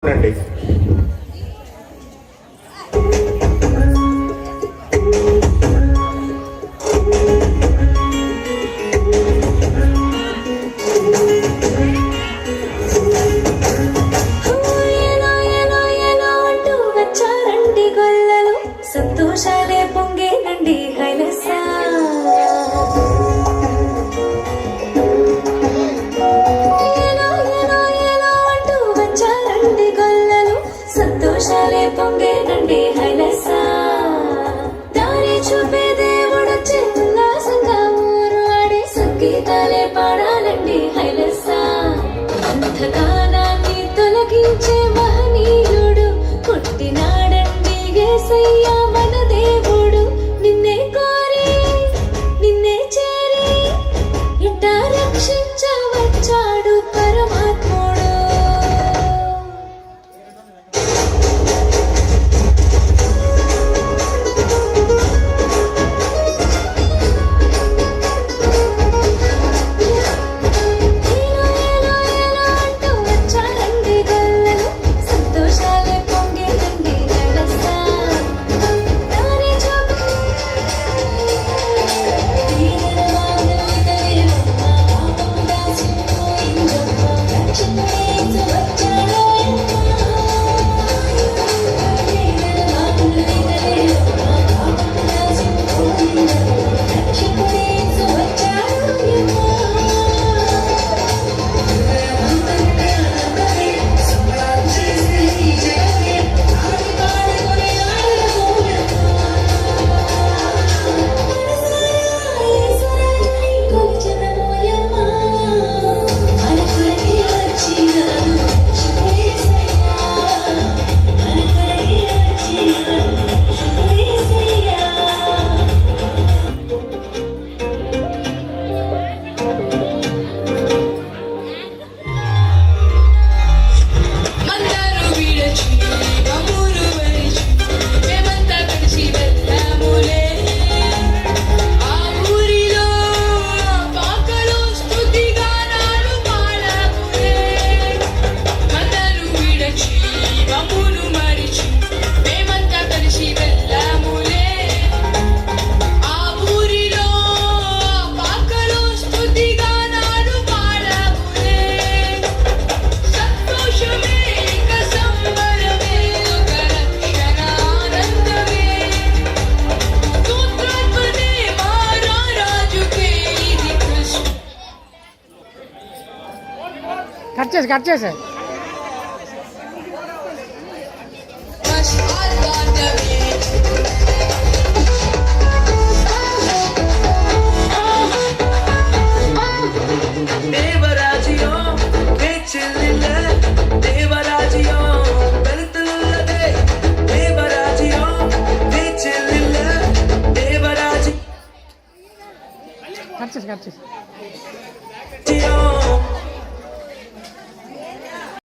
అండి. సంతోషాలే పొంగేనండి హైలసా అంటూ వచ్చారండి గొల్లలు సంతోషాలే పొంగేనండి హైలసా దారి చూపే దేవుడొచ్చే ఉల్లాసంగా ఊరు ఆడే సంగీతాలే పాడాలండి హైలసా అంధకారాన్ని తొలగించే మహనీయుడు పుట్టినాడండి యేసయ్యా మన దేవుడు నిన్నే కోరి నిన్నే చేరి ఇట్ట రక్షించవచ్చాడు పరమాత్ముడు అంటూ వచ్చారండి గొల్లలు సంతోషాలే పొంగేనండి హైలసా దారి చూపే కట్ చేసే కట్ చేసి